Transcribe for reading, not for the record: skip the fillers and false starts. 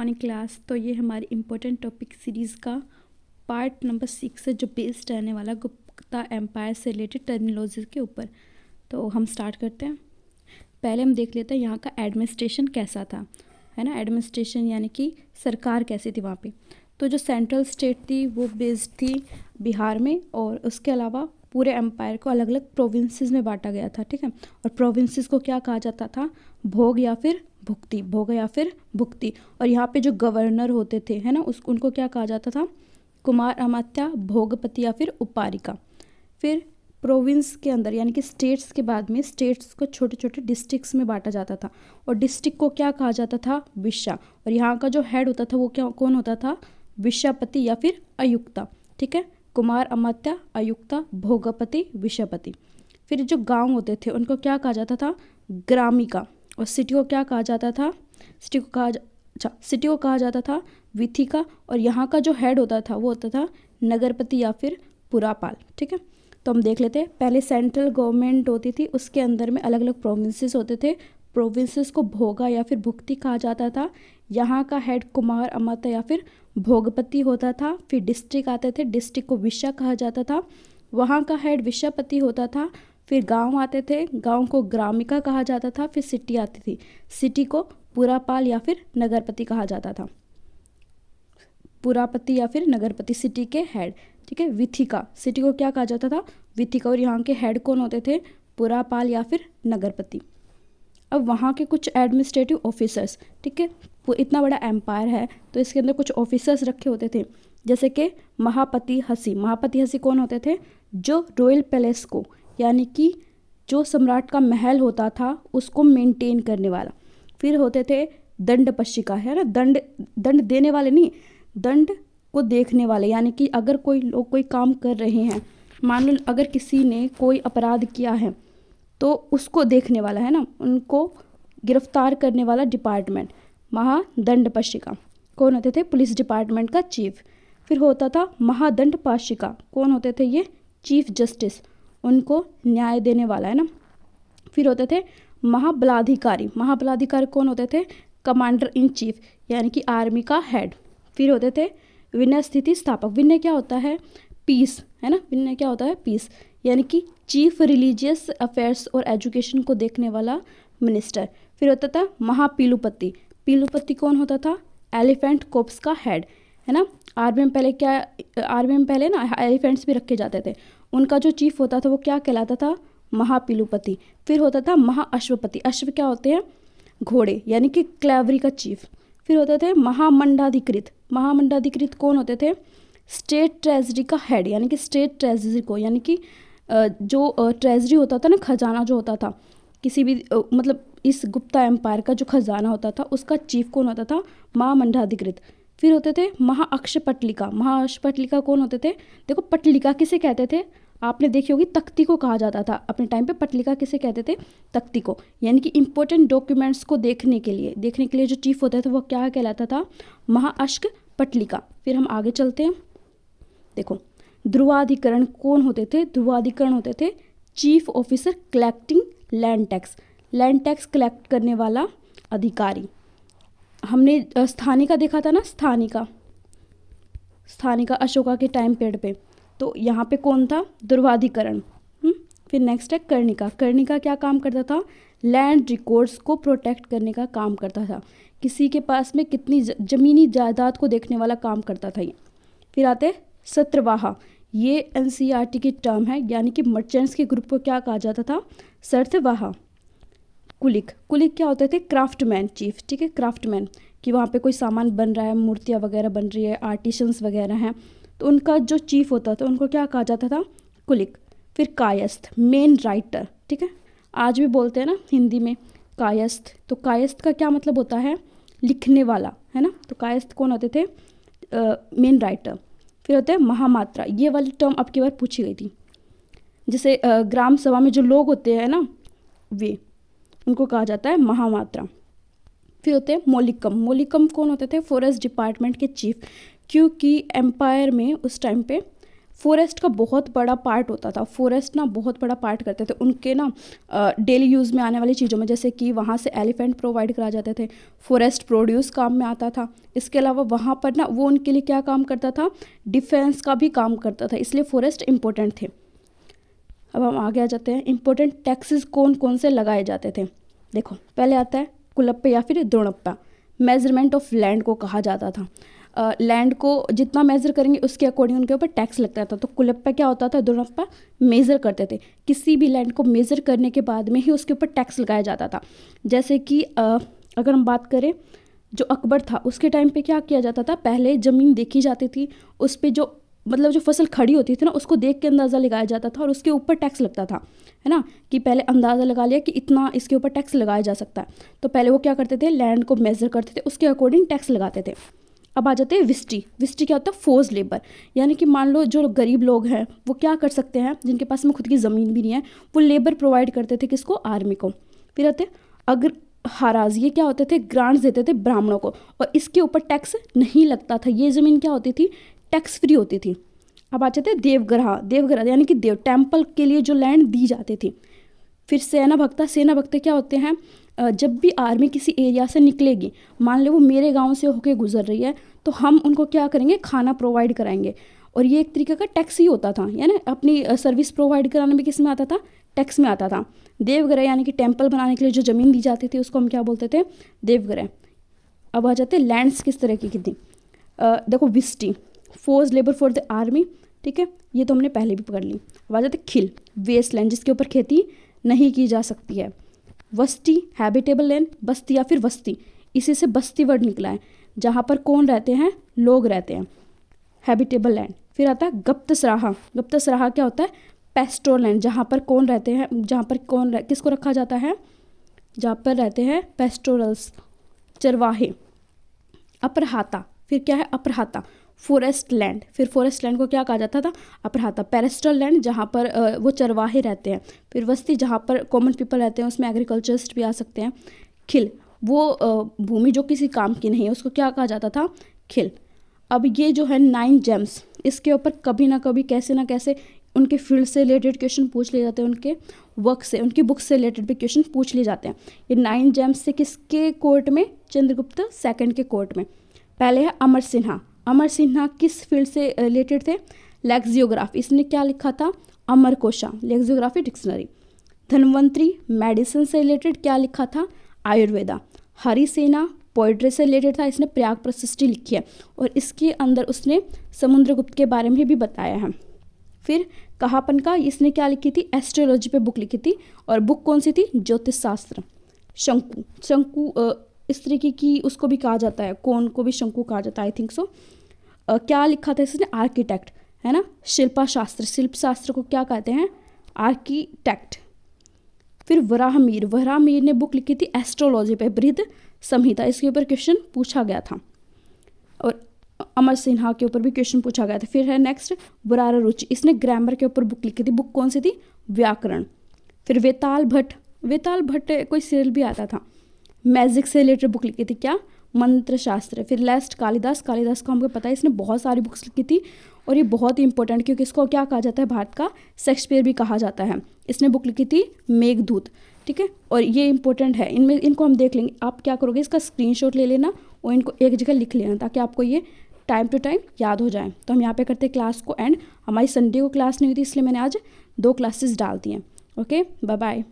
Morning class. तो ये हमारी इम्पोर्टेंट टॉपिक सीरीज़ का पार्ट नंबर 6 है जो बेस्ड रहने वाला गुप्ता एम्पायर से रिलेटेड टर्मिनोलॉजी के ऊपर। तो हम स्टार्ट करते हैं। पहले हम देख लेते हैं यहाँ का एडमिनिस्ट्रेशन कैसा था, है ना। एडमिनिस्ट्रेशन यानी कि सरकार कैसी थी वहाँ पे। तो जो सेंट्रल स्टेट थी वो बेस्ड थी बिहार में, और उसके अलावा पूरे एम्पायर को अलग अलग प्रोविंसेस में बांटा गया था, ठीक है। और प्रोविंसेस को क्या कहा जाता था, भोग या फिर भुक्ति, भोग या फिर भुक्ति। और यहाँ पे जो गवर्नर होते थे, है ना, उनको क्या कहा जाता था, कुमार अमात्या, भोगपति या फिर उपारिका। फिर प्रोविंस के अंदर यानी कि स्टेट्स के बाद में स्टेट्स को छोटे छोटे डिस्ट्रिक्ट्स में बांटा जाता था, और डिस्ट्रिक्ट को क्या कहा जाता था, विशा। और यहाँ का जो हेड होता था वो क्या कौन होता था, विशापति या फिर आयुक्ता, ठीक है। कुमार अमात्या, आयुक्ता, भोगपति, विशापति। फिर जो गांव होते थे उनको क्या कहा जाता था, ग्रामिका। और सिटी को क्या कहा जाता था, सिटी को कहा जाता था विथिका। और यहाँ का जो हेड होता था वो होता था नगरपति या फिर पुरापाल, ठीक है। तो हम देख लेते हैं। पहले सेंट्रल गवर्नमेंट होती थी, उसके अंदर में अलग अलग प्रोविंसेस होते थे। प्रोविंसेस को भोगा या फिर भुक्ति कहा जाता था। यहाँ का हेड कुमार अमात्य या फिर भोगपति होता था। फिर डिस्ट्रिक्ट आते थे, डिस्ट्रिक्ट को विशा कहा जाता था, वहाँ का हेड विशापति होता था। फिर गांव आते थे, गांव को ग्रामिका कहा जाता था। फिर सिटी आती थी, सिटी को पुरापाल या फिर नगरपति कहा जाता था, पुरापति या फिर नगरपति, सिटी के हेड, ठीक है। विथिका, सिटी को क्या कहा जाता था, विथिका। और यहाँ के हेड कौन होते थे, पुरापाल या फिर नगरपति। अब वहाँ के कुछ एडमिनिस्ट्रेटिव ऑफिसर्स, ठीक है। इतना बड़ा एम्पायर है तो इसके अंदर कुछ ऑफिसर्स रखे होते थे, जैसे कि महापति हसी। महापति हसी कौन होते थे, जो रॉयल पैलेस को यानी कि जो सम्राट का महल होता था उसको मेंटेन करने वाला। फिर होते थे दंडपशिका, है ना, दंड देने वाले नहीं, दंड को देखने वाले। यानी कि अगर कोई लोग कोई काम कर रहे हैं, मान लो अगर किसी ने कोई अपराध किया है तो उसको देखने वाला, है ना, उनको गिरफ्तार करने वाला डिपार्टमेंट, महादंडपशिका। कौन होते थे, पुलिस डिपार्टमेंट का चीफ। फिर होता था महादंडपाशिका, कौन होते थे ये, चीफ जस्टिस, उनको न्याय देने वाला, है ना। फिर होते थे महाबलाधिकारी। महाबलाधिकारी कौन होते थे, कमांडर इन चीफ यानी कि आर्मी का हेड। फिर होते थे विनय स्थिति स्थापक। विनय क्या होता है, पीस, है ना, विनय क्या होता है, पीस, यानी कि चीफ रिलीजियस अफेयर्स और एजुकेशन को देखने वाला मिनिस्टर। फिर होता था महापीलुपति। पीलुपति कौन होता था, एलिफेंट कोर्प्स का हेड, है ना। आर्मी में पहले ना एलिफेंट्स भी रखे जाते थे, उनका जो चीफ होता था वो क्या कहलाता था, महापीलुपति। फिर होता था महाअश्वपति। अश्व क्या होते हैं, घोड़े, यानी कि क्लेवरी का चीफ। फिर होते थे महामंडाधिकृत। महामंडाधिकृत कौन होते थे, स्टेट ट्रेजरी का हेड, यानी कि स्टेट ट्रेजरी को, यानी कि जो ट्रेजरी होता था ना, खजाना जो होता था किसी भी मतलब इस गुप्ता एम्पायर का जो खजाना होता था उसका चीफ कौन होता था, महामंडाधिकृत। फिर होते थे महाअक्षपटलिका। महाअक्षपटलिका कौन होते थे, देखो पटलिका किसे कहते थे, आपने देखी होगी, तख्ती को कहा जाता था अपने टाइम पे। पटलिका किसे कहते थे, तख्ती को, यानी कि इंपॉर्टेंट डॉक्यूमेंट्स को देखने के लिए जो चीफ होता था वो क्या कहलाता था, महाअक्षपटलिका। फिर हम आगे चलते हैं। देखो ध्रुवाधिकरण कौन होते थे, ध्रुवाधिकरण होते थे chief officer collecting land tax, land tax collect करने वाला अधिकारी। हमने स्थानिका देखा था ना, स्थानिका अशोका के टाइम पीरियड पे, तो यहाँ पे कौन था, ध्रुवाधिकरण। फिर नेक्स्ट है कर्णिका। कर्णिका क्या काम करता था, लैंड रिकॉर्ड्स को प्रोटेक्ट करने का काम करता था, किसी के पास में कितनी जमीनी जायदाद को देखने वाला काम करता था ये। फिर आते सत्रवाहा, ये एनसीईआरटी की टर्म है, यानी कि मर्चेंट्स के ग्रुप को क्या कहा जाता था, सत्रवाहा। कुलिक, कुलिक क्या होते थे, क्राफ्टमैन चीफ, ठीक है, क्राफ्टमैन, कि वहाँ पे कोई सामान बन रहा है, मूर्तियाँ वगैरह बन रही है, आर्टिशंस वगैरह हैं, तो उनका जो चीफ होता था उनको क्या कहा जाता था, कुलिक। फिर कायस्थ, मेन राइटर, ठीक है, आज भी बोलते हैं ना हिंदी में कायस्थ। तो कायस्थ का क्या मतलब होता है, लिखने वाला, है ना। तो कायस्थ कौन होते थे, मेन राइटर। फिर होते हैं महामात्रा, ये वाली टर्म अब की बार पूछी गई थी, जैसे ग्राम सभा में जो लोग होते हैं ना वे, उनको कहा जाता है महामात्रा। फिर होते हैं मौलिकम। मौलिकम कौन होते थे, फॉरेस्ट डिपार्टमेंट के चीफ, क्योंकि एम्पायर में उस टाइम पे फॉरेस्ट का बहुत बड़ा पार्ट होता था, फॉरेस्ट ना बहुत बड़ा पार्ट करते थे उनके ना डेली यूज़ में आने वाली चीज़ों में, जैसे कि वहाँ से एलिफेंट प्रोवाइड करा जाते थे, फॉरेस्ट प्रोड्यूस काम में आता था। इसके अलावा वहाँ पर ना वो उनके लिए क्या काम करता था, डिफेंस का भी काम करता था, इसलिए फॉरेस्ट इंपॉर्टेंट थे। अब हम आगे आ जाते हैं, इंपॉर्टेंट टैक्सेस कौन कौन से लगाए जाते थे। देखो पहले आता है कुलप्पा या फिर द्रोणप्पा, मेजरमेंट ऑफ लैंड को कहा जाता था। लैंड को जितना मेज़र करेंगे उसके अकॉर्डिंग उनके ऊपर टैक्स लगता था। तो कुलप्पा क्या होता था, द्रोणप्पा मेज़र करते थे, किसी भी लैंड को मेज़र करने के बाद में ही उसके ऊपर टैक्स लगाया जाता था। जैसे कि अगर हम बात करें जो अकबर था उसके टाइम पे क्या किया जाता था, पहले ज़मीन देखी जाती थी, उस पर जो मतलब जो फसल खड़ी होती थी ना उसको देख के अंदाज़ा लगाया जाता था और उसके ऊपर टैक्स लगता था, है ना, कि पहले अंदाज़ा लगा लिया कि इतना इसके ऊपर टैक्स लगाया जा सकता है। तो पहले वो क्या करते थे, लैंड को मेज़र करते थे, उसके अकॉर्डिंग टैक्स लगाते थे। अब आ जाते हैं विस्टी। विस्टी क्या होता है, फोर्स लेबर, यानी कि मान लो जो गरीब लोग हैं वो क्या कर सकते हैं, जिनके पास में खुद की ज़मीन भी नहीं है, वो लेबर प्रोवाइड करते थे किसको, आर्मी को। फिर आते अगर हराज, ये क्या होते थे, ग्रांट्स देते थे ब्राह्मणों को और इसके ऊपर टैक्स नहीं लगता था, ये ज़मीन क्या होती थी, टैक्स फ्री होती थी। अब आ जाते हैं देवग्रह। देवग्रह यानी कि देव टेम्पल के लिए जो लैंड दी जाती थी। फिर सेना भक्ता। सेना भक्ता क्या होते हैं, जब भी आर्मी किसी एरिया से निकलेगी, मान लो वो मेरे गांव से होके गुजर रही है, तो हम उनको क्या करेंगे, खाना प्रोवाइड कराएंगे, और ये एक तरीके का टैक्स ही होता था, यानी अपनी सर्विस प्रोवाइड कराने में किस में आता था, टैक्स में आता था। देवग्रह यानी कि टेम्पल बनाने के लिए जो ज़मीन दी जाती थी उसको हम क्या बोलते थे, देवग्रह। अब आ जाते हैं लैंड्स किस तरह की थी। देखो विस्टी, force labour for the army, ठीक है, ये तो हमने पहले भी पकड़ ली। अब आ जाते खिल, वेस्ट लैंड जिसके ऊपर खेती नहीं की जा सकती है। वस्ती, हैबिटेबल लैंड, बस्ती या फिर वस्ती, इसी से बस्ती वर्ड निकला है, जहाँ पर कौन रहते हैं, लोग रहते हैं, हैबिटेबल लैंड। फिर आता है गप्तसराहा। गप्तसराहा क्या होता है, पेस्टोरल लैंड, जहाँ पर कौन रहते हैं, जहाँ पर किसको रखा जाता है, जहाँ पर रहते हैं पेस्टोरल्स, चरवाहे। अपरहाता, फिर क्या है, अपरहाता फॉरेस्ट लैंड। फिर फॉरेस्ट लैंड को क्या कहा जाता था, अपरहाता। पेरेस्ट्रल लैंड, जहाँ पर वो चरवाहे रहते हैं। फिर वस्ती, जहाँ पर कॉमन पीपल रहते हैं, उसमें एग्रीकल्चरिस्ट भी आ सकते हैं। खिल, वो भूमि जो किसी काम की नहीं है उसको क्या कहा जाता था, खिल। अब ये जो है 9 जेम्स, इसके ऊपर कभी ना कभी कैसे ना कैसे उनके फील्ड से रिलेटेड क्वेश्चन पूछ लिए जाते हैं, उनके वर्क से, उनकी बुक से रिलेटेड भी क्वेश्चन पूछ लिए जाते हैं। ये 9 जेम्स से किसके कोर्ट में, चंद्रगुप्त सेकंड के कोर्ट में। पहले है अमर सिन्हा। अमर सिन्हा किस फील्ड से रिलेटेड थे, लेक्सियोग्राफी, इसने क्या लिखा था, अमरकोशा, लेक्सियोग्राफी डिक्शनरी। धन्वंतरी, मेडिसिन से रिलेटेड क्या लिखा था, आयुर्वेदा। हरिसेना पोइट्री से रिलेटेड था, इसने प्रयाग प्रशस्ति लिखी है और इसके अंदर उसने समुद्रगुप्त के बारे में भी बताया है। फिर कहापन का, इसने क्या लिखी थी, एस्ट्रोलॉजी पे बुक लिखी थी और बुक कौन सी थी, ज्योतिष शास्त्र। शंकु, शंकु इस तरीके की उसको भी कहा जाता है, कौन को भी शंकु कहा जाता है, आई थिंक सो। क्या लिखा था इसने, आर्किटेक्ट, है ना। शिल्पा शास्त्र, शिल्प शास्त्र को क्या कहते हैं, आर्किटेक्ट। फिर वराहमीर, वराहमीर ने बुक लिखी थी एस्ट्रोलॉजी पे, बृहद संहिता, इसके ऊपर क्वेश्चन पूछा गया था और अमर सिन्हा के ऊपर भी क्वेश्चन पूछा गया था। फिर है नेक्स्ट बुरारा रुचि, इसने ग्रामर के ऊपर बुक लिखी थी, बुक कौन सी थी, व्याकरण। फिर वेताल भट्ट, वेताल भट्ट कोई सीरियल भी आता था, मैजिक से रिलेटेड बुक लिखी थी, क्या, मंत्र शास्त्र। फिर लास्ट कालिदास, कालिदास को हमको पता है इसने बहुत सारी बुक्स लिखी थी और ये बहुत ही इंपॉर्टेंट, क्योंकि इसको क्या कहा जाता है, भारत का शेक्सपियर भी कहा जाता है। इसने बुक लिखी थी मेघदूत, ठीक है, और ये इंपॉर्टेंट है, इनमें इनको हम देख लेंगे। आप क्या करोगे, इसका स्क्रीनशॉट ले लेना और इनको एक जगह लिख लेना ताकि आपको ये टाइम टू टाइम याद हो जाए। तो हम यहाँ पे करते हैं क्लास को एंड। हमारी संडे को क्लास नहीं हुई थी इसलिए मैंने आज 2 क्लासेस डाल दी हैं। Okay, bye bye.